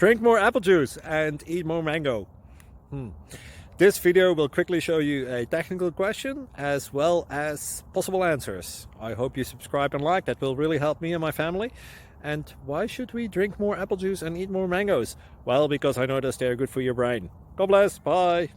Drink more apple juice and eat more mango. This video will quickly show you a technical question as well as possible answers. I hope you subscribe and like, that will really help me and my family. And why should we drink more apple juice and eat more mangoes? Well, because I noticed they're good for your brain. God bless, bye!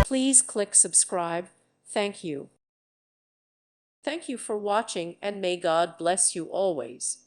Please click subscribe. Thank you. Thank you for watching, and may God bless you always.